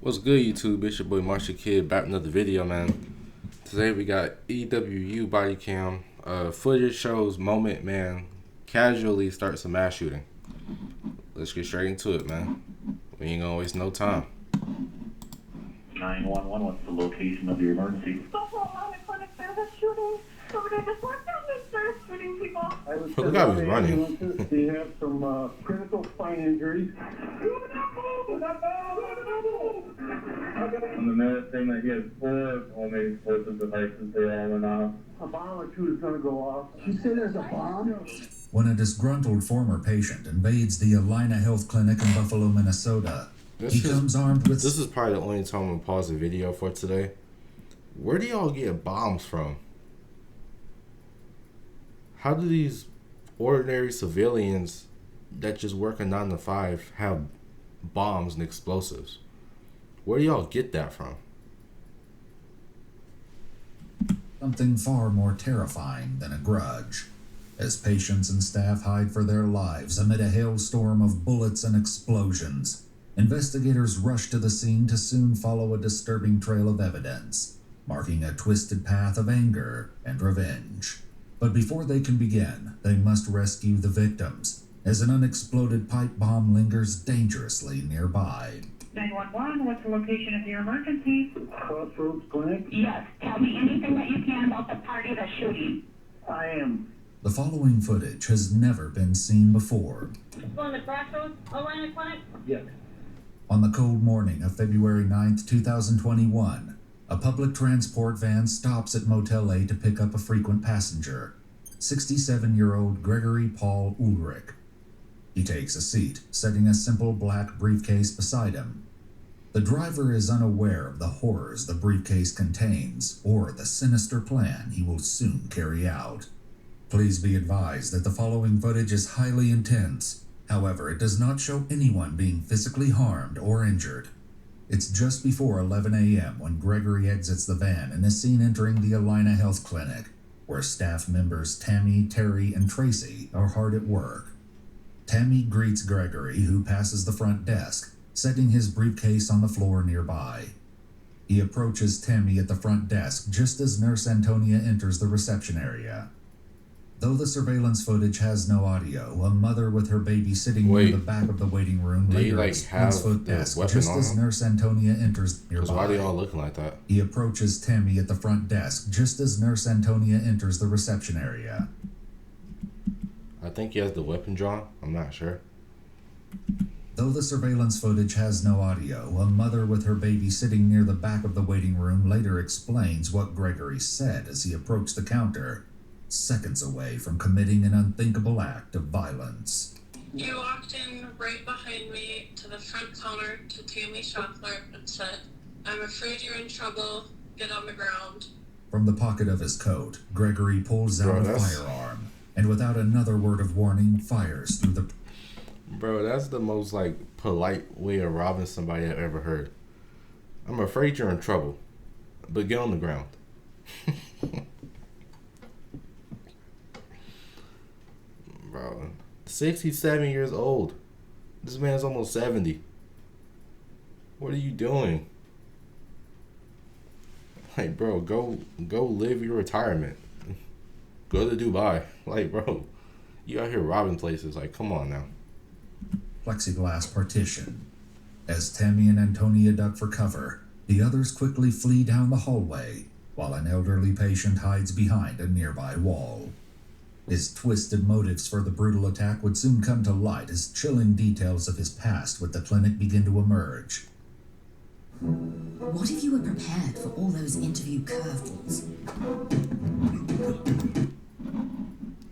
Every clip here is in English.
What's good, YouTube? It's your boy MarshTheKid back with another video, man. Today we got EWU body cam. Footage shows moment man casually starts a mass shooting. Let's get straight into it, man. We ain't gonna waste no time. 911, what's the location of your emergency? Look how he's running. He has some critical spine injuries. On the minute saying that he has 4 homemade explosive devices, they all went off. A bomb or two is going to go off. You say there's a bomb? When a disgruntled former patient invades the Alina Health Clinic in Buffalo, Minnesota, he comes armed with... This is probably the only time I'm going to pause the video for today. Where do y'all get bombs from? How do these ordinary civilians that just work a 9 to 5 have bombs and explosives? Where do y'all get that from? something far more terrifying than a grudge. As patients and staff hide for their lives amid a hailstorm of bullets and explosions, investigators rush to the scene to soon follow a disturbing trail of evidence, marking a twisted path of anger and revenge. But before they can begin, they must rescue the victims, as an unexploded pipe bomb lingers dangerously nearby. 911, what's the location of your emergency? Crossroads Clinic? Yes, tell me anything that you can about the party that's shooting. I am. The following footage has never been seen before. On the Crossroads Alina Clinic? Yes. On the cold morning of February 9th, 2021, a public transport van stops at Motel A to pick up a frequent passenger, 67-year-old Gregory Paul Ulrich. He takes a seat, setting a simple black briefcase beside him. The driver is unaware of the horrors the briefcase contains, or the sinister plan he will soon carry out. Please be advised that the following footage is highly intense. However, it does not show anyone being physically harmed or injured. It's just before 11 a.m. when Gregory exits the van and is seen entering the Alina Health Clinic, where staff members Tammy, Terry, and Tracy are hard at work. Tammy greets Gregory, who passes the front desk, setting his briefcase on the floor nearby. He approaches Tammy at the front desk just as Nurse Antonia enters the reception area. Though the surveillance footage has no audio, a mother with her baby sitting near the back of the waiting room later explains foot desk just as Nurse Antonia enters nearby. Why are they all looking like that? He approaches Tammy at the front desk just as Nurse Antonia enters the reception area. I think he has the weapon drawn. I'm not sure. Though the surveillance footage has no audio, a mother with her baby sitting near the back of the waiting room later explains what Gregory said as he approached the counter, seconds away from committing an unthinkable act of violence. You walked in right behind me to the front counter to Tammy Schaffler and said, "I'm afraid you're in trouble. Get on the ground." From the pocket of his coat, Gregory pulls out a firearm, and without another word of warning, fires through the... Bro, that's the most, polite way of robbing somebody I've ever heard. I'm afraid you're in trouble, but get on the ground. Bro, 67 years old. This man's almost 70. What are you doing? Bro, go live your retirement. Go to Dubai. Bro, you out here robbing places. Come on now. Plexiglass partition. As Tammy and Antonia duck for cover, the others quickly flee down the hallway, while an elderly patient hides behind a nearby wall. His twisted motives for the brutal attack would soon come to light as chilling details of his past with the clinic begin to emerge. What if you were prepared for all those interview curveballs?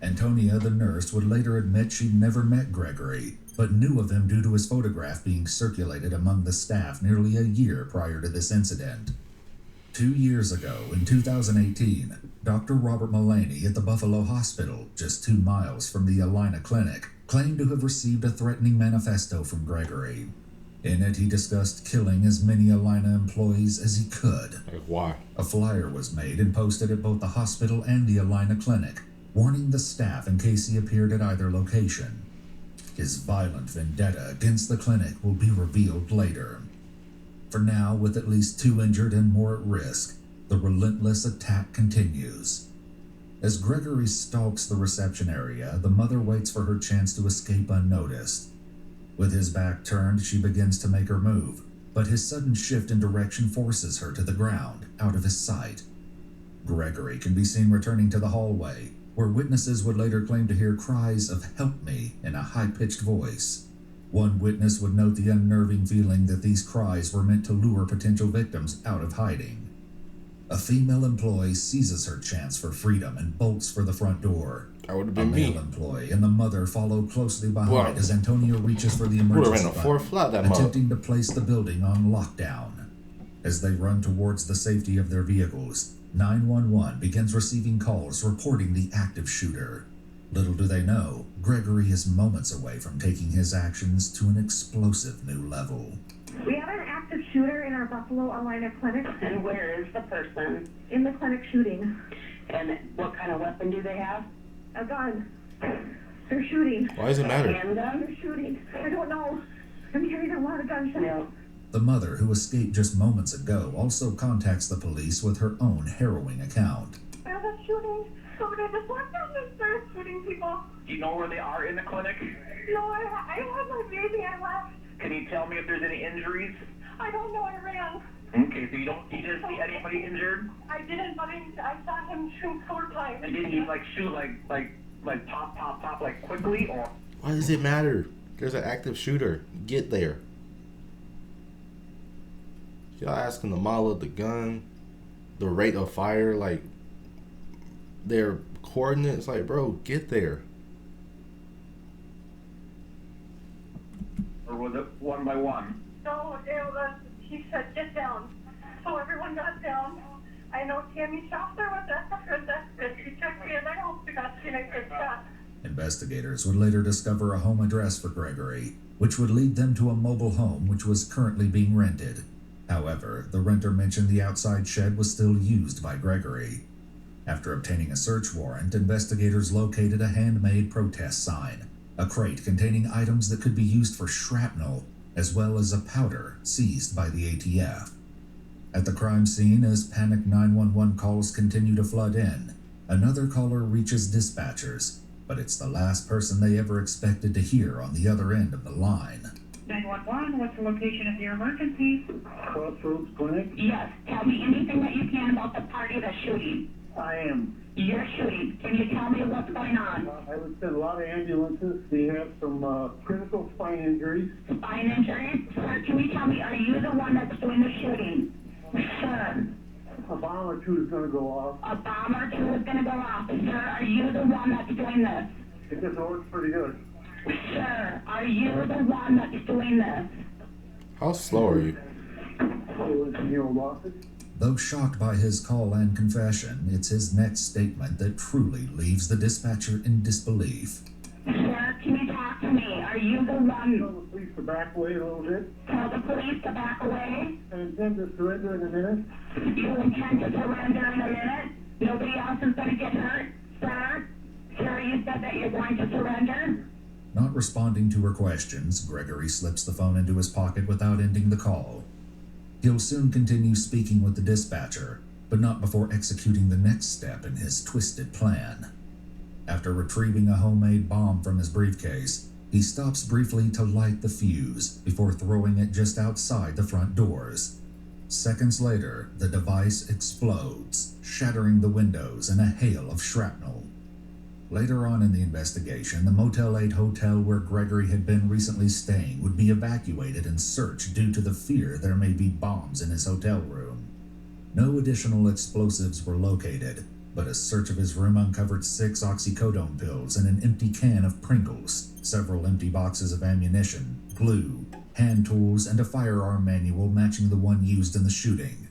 Antonia, the nurse, would later admit she'd never met Gregory, but knew of him due to his photograph being circulated among the staff nearly a year prior to this incident. 2 years ago, in 2018, Dr. Robert Mullaney at the Buffalo Hospital, just 2 miles from the Alina Clinic, claimed to have received a threatening manifesto from Gregory. In it, he discussed killing as many Alina employees as he could. Why? A flyer was made and posted at both the hospital and the Alina Clinic, warning the staff in case he appeared at either location. His violent vendetta against the clinic will be revealed later. For now, with at least 2 injured and more at risk, the relentless attack continues. As Gregory stalks the reception area, the mother waits for her chance to escape unnoticed. With his back turned, she begins to make her move, but his sudden shift in direction forces her to the ground, out of his sight. Gregory can be seen returning to the hallway, where witnesses would later claim to hear cries of "help me" in a high-pitched voice. One witness would note the unnerving feeling that these cries were meant to lure potential victims out of hiding. A female employee seizes her chance for freedom and bolts for the front door. That would have A been male me. employee and the mother follow closely behind Wow. as Antonio reaches for the Would have emergency ran a 4 button, flat that mother. attempting to place the building on lockdown. As they run towards the safety of their vehicles, 911 begins receiving calls reporting the active shooter. Little do they know, Gregory is moments away from taking his actions to an explosive new level. We have an active shooter in our Buffalo Alina clinic. And where is the person? In the clinic shooting. And what kind of weapon do they have? A gun. They're shooting. Why does it matter? Handgun? They're shooting. I don't know. I'm hearing a lot of gunshots. No. The mother, who escaped just moments ago, also contacts the police with her own harrowing account. There's a shooting. Somebody just walked down the stairs shooting people. Do you know where they are in the clinic? No, I had my baby. I left. Can you tell me if there's any injuries? I don't know. I ran. Okay, so you didn't see anybody injured? I didn't, but I saw him shoot 4 times. And did he like shoot like pop like quickly or? Why does it matter? There's an active shooter. Get there. Y'all asking the model of the gun, the rate of fire, like their coordinates. Like, bro, get there. Or was it one by one? No, he said, get down. So everyone got down. I know Tammy Schaffler was at the front. She took me and I hope to God she didn't get shot. Investigators would later discover a home address for Gregory, which would lead them to a mobile home which was currently being rented. However, the renter mentioned the outside shed was still used by Gregory. After obtaining a search warrant, investigators located a handmade protest sign, a crate containing items that could be used for shrapnel, as well as a powder seized by the ATF. At the crime scene, as panicked 911 calls continue to flood in, another caller reaches dispatchers, but it's the last person they ever expected to hear on the other end of the line. 911, what's the location of your emergency? Crossroads Clinic. Yes, tell me anything that you can about the party that's shooting. I am. You're shooting. Can you tell me what's going on? I would send a lot of ambulances. They have some critical spine injuries. Spine injuries? Sir, can you tell me, are you the one that's doing the shooting? Sir, A bomb or two is going to go off. a bomb or two is going to go off. Sir, are you the one that's doing this? It just works pretty good. Sir, are you the one that's doing this? How slow are you? So, lost it. Though shocked by his call and confession, it's his next statement that truly leaves the dispatcher in disbelief. Sir, can you talk to me? Are you the one? Tell the police to back away a little bit. Tell the police to back away? I intend to surrender in a minute. You intend to surrender in a minute? Nobody else is going to get hurt? Sir? Sir, you said that you're going to surrender? Not responding to her questions, Gregory slips the phone into his pocket without ending the call. He'll soon continue speaking with the dispatcher, but not before executing the next step in his twisted plan. After retrieving a homemade bomb from his briefcase, he stops briefly to light the fuse before throwing it just outside the front doors. Seconds later, the device explodes, shattering the windows in a hail of shrapnel. Later on in the investigation, the Motel 8 hotel where Gregory had been recently staying would be evacuated and searched due to the fear there may be bombs in his hotel room. No additional explosives were located, but a search of his room uncovered 6 oxycodone pills and an empty can of Pringles, several empty boxes of ammunition, glue, hand tools, and a firearm manual matching the one used in the shooting.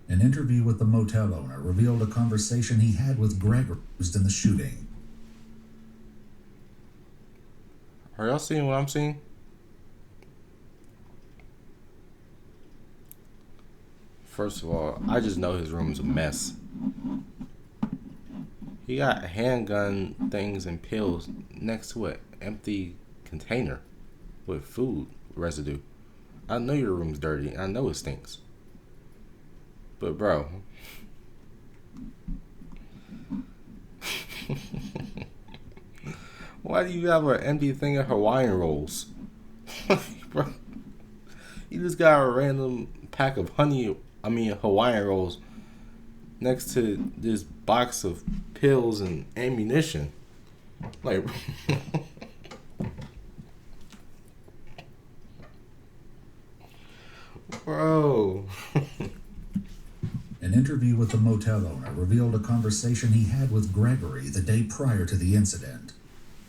An interview with the motel owner revealed a conversation he had with Gregory used in the shooting. Are y'all seeing what I'm seeing? First of all, I just know his room's a mess. He got handgun things and pills next to an empty container with food residue. I know your room's dirty. I know it stinks. But bro, why do you have an empty thing of Hawaiian rolls? Bro, you just got a random pack of Hawaiian rolls next to this box of pills and ammunition. Like, bro. An interview with the motel owner revealed a conversation he had with Gregory the day prior to the incident.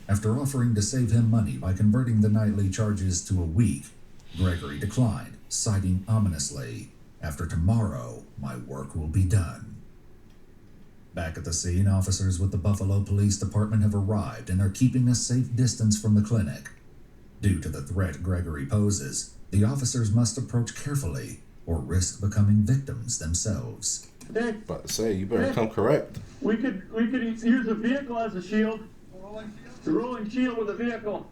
After offering to save him money by converting the nightly charges to a week, Gregory declined, citing ominously, "After tomorrow, my work will be done." Back at the scene, officers with the Buffalo Police Department have arrived and are keeping a safe distance from the clinic. Due to the threat Gregory poses, the officers must approach carefully or risk becoming victims themselves. Hey, About to say, you better come correct. we could use a vehicle as a shield. A rolling shield with a vehicle.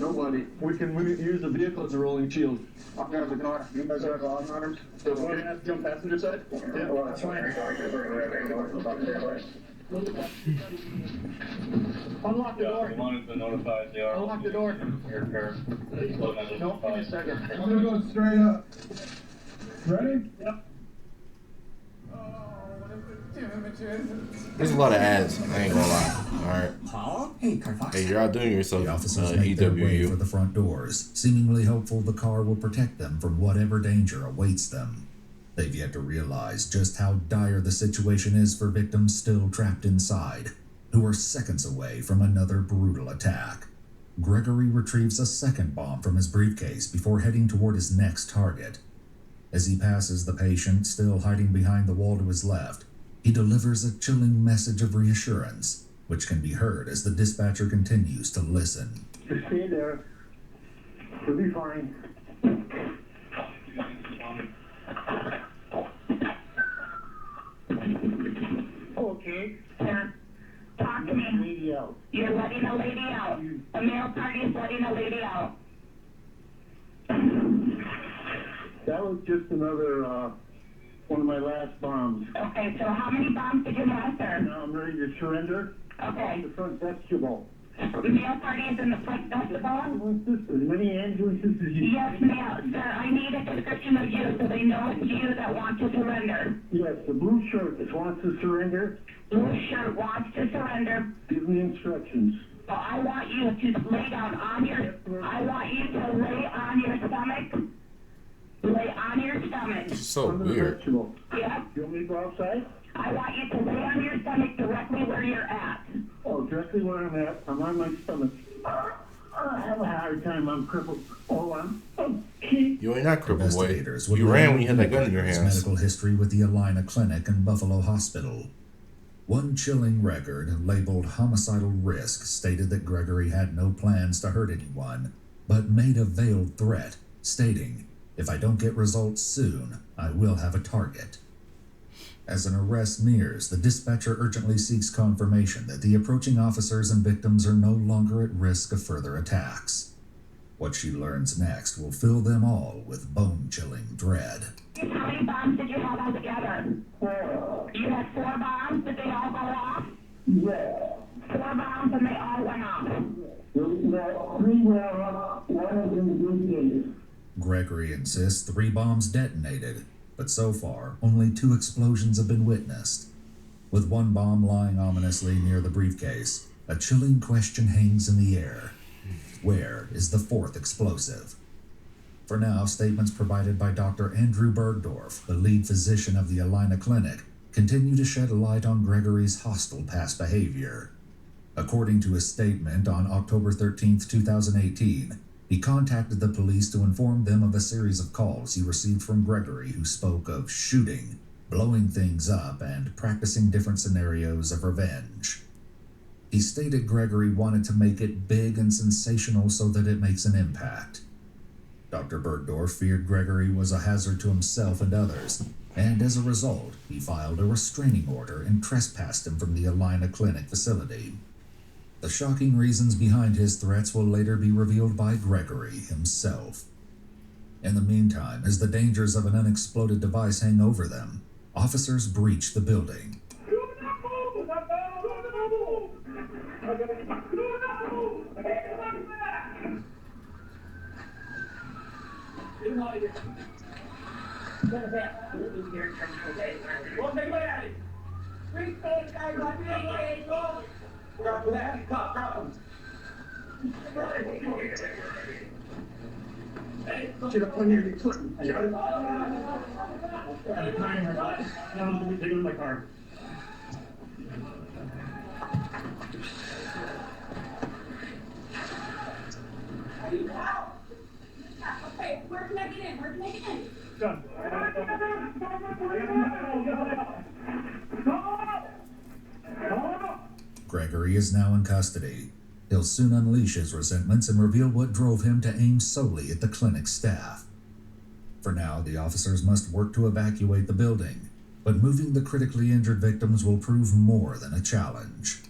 Nobody. We use the vehicle as a rolling shield. I'll grab the car. You guys are on arms. So we're gonna have to jump passenger side? Yeah, well, that's fine. Unlock the door. Wanted to notify the Unlock the door. No, give me a second. I'm gonna go straight up. Ready? Yep. There's a lot of ads. I ain't gonna lie. Alright. Paul? Hey, Carfax. Hey, you're outdoing yourself, The officers make their way for EWU. the front doors, seemingly hopeful the car will protect them from whatever danger awaits them. They've yet to realize just how dire the situation is for victims still trapped inside, who are seconds away from another brutal attack. Gregory retrieves a second bomb from his briefcase before heading toward his next target. As he passes the patient still hiding behind the wall to his left, he delivers a chilling message of reassurance, which can be heard as the dispatcher continues to listen. Just stay there. You'll be fine. Okay. Sir, talk to me. Lady out. You're letting a lady out. A male party is letting a lady out. That was just another, one of my last bombs. Okay, so how many bombs did you have, sir? Now I'm ready to surrender. Okay. The front vestibule. The male party is in the front vestibule? As many ambulances as you... Yes, ma'am. Sir, I need a description of you so they know it's you that wants to surrender. Yes, the blue shirt that wants to surrender. Blue shirt wants to surrender. Give me instructions. So I want you to lay down on your... I want you to lay on your stomach. Lay on your stomach. It's so Under the weird. vestibule. Yep. You want me to go outside? I want you to lay on your stomach directly where you're at. Oh, directly where I'm at. I'm on my stomach. I have a hard time. I'm crippled. Oh, I'm okay. You ain't not crippled, boy. Investigators would You ran when you had that learn gun in your his hands. medical history with the Alina Clinic and Buffalo Hospital. One chilling record, labeled homicidal risk, stated that Gregory had no plans to hurt anyone, but made a veiled threat, stating, "If I don't get results soon, I will have a target." As an arrest nears, the dispatcher urgently seeks confirmation that the approaching officers and victims are no longer at risk of further attacks. What she learns next will fill them all with bone-chilling dread. How many bombs did you have altogether? 4. You had 4 bombs? Did they all go off? Yeah. 4 bombs and they all went off. 3 were off. One of them did. Gregory insists 3 bombs detonated, but so far, only 2 explosions have been witnessed. With 1 bomb lying ominously near the briefcase, a chilling question hangs in the air. Where is the 4th explosive? For now, statements provided by Dr. Andrew Bergdorf, the lead physician of the Alina Clinic, continue to shed light on Gregory's hostile past behavior. According to his statement on October 13, 2018, he contacted the police to inform them of a series of calls he received from Gregory who spoke of shooting, blowing things up, and practicing different scenarios of revenge. He stated Gregory wanted to make it big and sensational so that it makes an impact. Dr. Bergdorf feared Gregory was a hazard to himself and others, and as a result, he filed a restraining order and trespassed him from the Alina Clinic facility. The shocking reasons behind his threats will later be revealed by Gregory himself. In the meantime, as the dangers of an unexploded device hang over them, officers breach the building. Get up on your foot. Take it in my car. Okay, where can I get in? Where can I get in? Done. Gregory is now in custody. He'll soon unleash his resentments and reveal what drove him to aim solely at the clinic staff. For now, the officers must work to evacuate the building, but moving the critically injured victims will prove more than a challenge.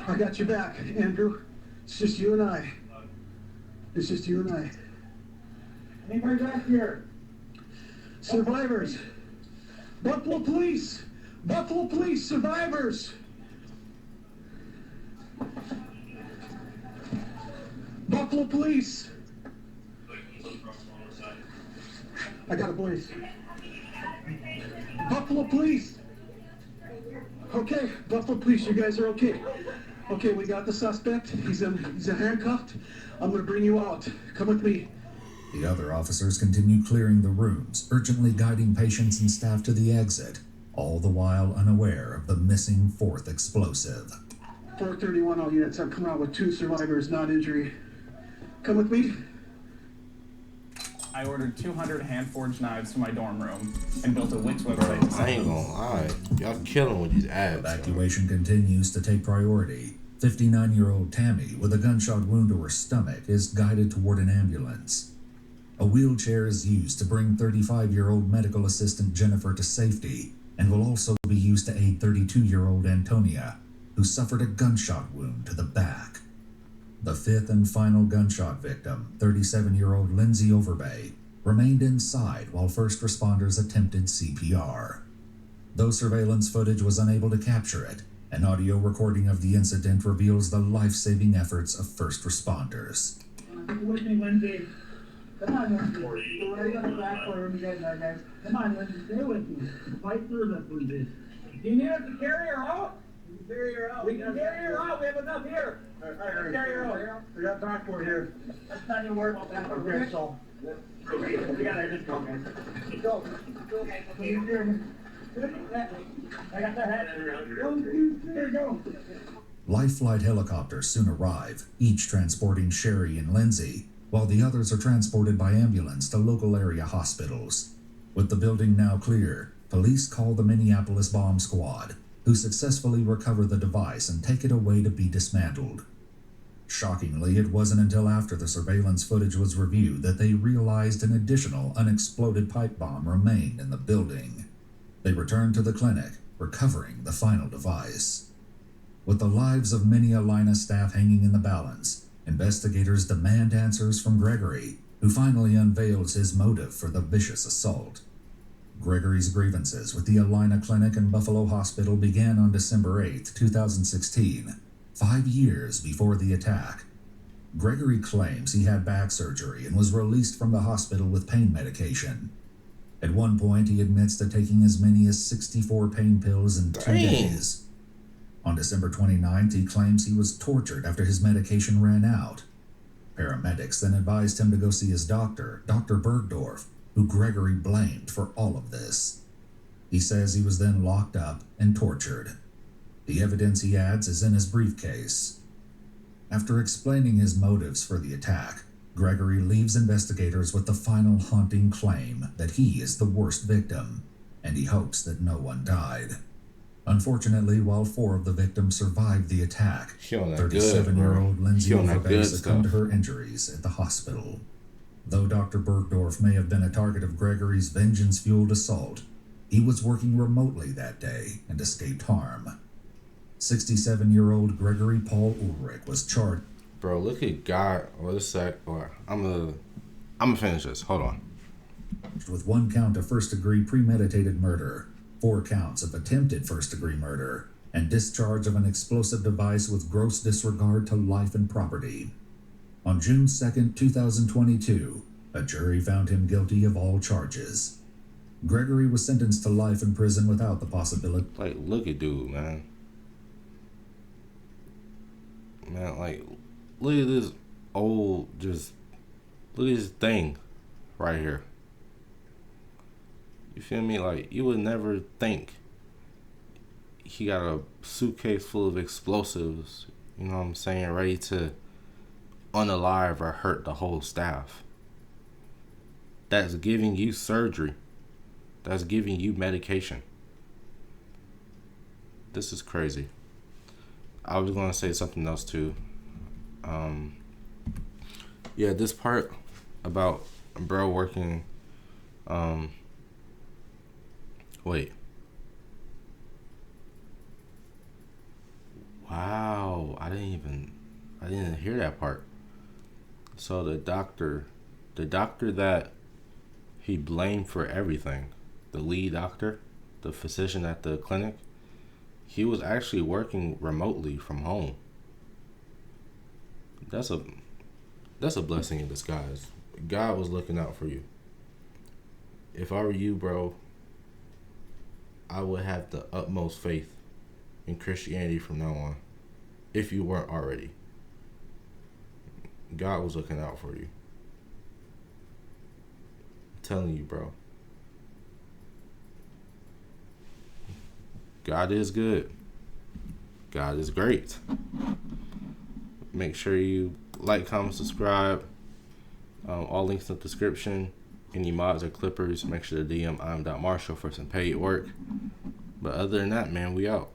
I got your back, Andrew. It's just you and I. It's just you and I. Anybody back here? Survivors. Buffalo Police! Buffalo Police survivors! Buffalo Police! I got a blaze. Buffalo Police! Okay, Buffalo Police, you guys are okay. Okay, we got the suspect. He's handcuffed. I'm gonna bring you out. Come with me. The other officers continue clearing the rooms, urgently guiding patients and staff to the exit, all the while unaware of the missing fourth explosive. 431, all units. I'm coming out with 2 survivors, non-injury. Come with me. I ordered 200 hand-forged knives for my dorm room and built a Wix website to sell I ain't them. gonna lie. Y'all killing with these ads. Evacuation continues to take priority. 59-year-old Tammy, with a gunshot wound to her stomach, is guided toward an ambulance. A wheelchair is used to bring 35-year-old medical assistant Jennifer to safety, and will also be used to aid 32-year-old Antonia, who suffered a gunshot wound to the back. The fifth and final gunshot victim, 37-year-old Lindsay Overbay, remained inside while first responders attempted CPR. Though surveillance footage was unable to capture it, an audio recording of the incident reveals the life-saving efforts of first responders. With me, Lindsay. Come on, Lindsay. We're right on the back for him again, guys. Come on, Lindsay. Stay with me. Fight through this, Lindsay. Do you need us to carry her out? We can carry her out. We can carry her out. We have enough here. All right, carry her out. We got backboard here. Let's not even worry about that. Okay, so. We gotta just go, man. Go. Go. I got the hat. 1, 2, 3, go. Life flight helicopters soon arrive, each transporting Sherry and Lindsay, while the others are transported by ambulance to local area hospitals. With the building now clear, police call the Minneapolis bomb squad, who successfully recover the device and take it away to be dismantled. Shockingly, it wasn't until after the surveillance footage was reviewed that they realized an additional unexploded pipe bomb remained in the building. They returned to the clinic, recovering the final device. With the lives of many Alina staff hanging in the balance, investigators demand answers from Gregory, who finally unveils his motive for the vicious assault. Gregory's grievances with the Alina Clinic and Buffalo Hospital began on December 8, 2016, 5 years before the attack. Gregory claims he had back surgery and was released from the hospital with pain medication. At one point, he admits to taking as many as 64 pain pills in 2 days. On December 29th, he claims he was tortured after his medication ran out. Paramedics then advised him to go see his doctor, Dr. Bergdorf, who Gregory blamed for all of this. He says he was then locked up and tortured. The evidence, he adds, is in his briefcase. After explaining his motives for the attack, Gregory leaves investigators with the final haunting claim that he is the worst victim, and he hopes that no one died. Unfortunately, while 4 of the victims survived the attack, 37-year-old Lindsay Overbay succumbed to her injuries at the hospital. Though Dr. Bergdorf may have been a target of Gregory's vengeance-fueled assault, he was working remotely that day and escaped harm. 67-year-old Gregory Paul Ulrich was charged. Bro, look at God. Or a sec. Or I'm gonna finish this. Hold on. With 1 count of first-degree premeditated murder, 4 counts of attempted first-degree murder, and discharge of an explosive device with gross disregard to life and property. On June 2nd, 2022, a jury found him guilty of all charges. Gregory was sentenced to life in prison without the possibility. Like, look at dude, man. Man, like, look at this old, just, look at this thing right here. You feel me? Like, you would never think he got a suitcase full of explosives, you know what I'm saying, ready to unalive or hurt the whole staff. That's giving you surgery. That's giving you medication. This is crazy. I was going to say something else too. Yeah, this part about bro working, wait. Wow, I didn't hear that part. So the doctor that he blamed for everything, the lead doctor, the physician at the clinic, he was actually working remotely from home. That's a blessing in disguise. God was looking out for you. If I were you, bro, I would have the utmost faith in Christianity from now on, if you weren't already. God was looking out for you. I'm telling you, bro. God is good. God is great. Make sure you like, comment, subscribe. All links in the description. Any mods or clippers, make sure to DM I'm.Marshall for some paid work. But other than that, man, we out.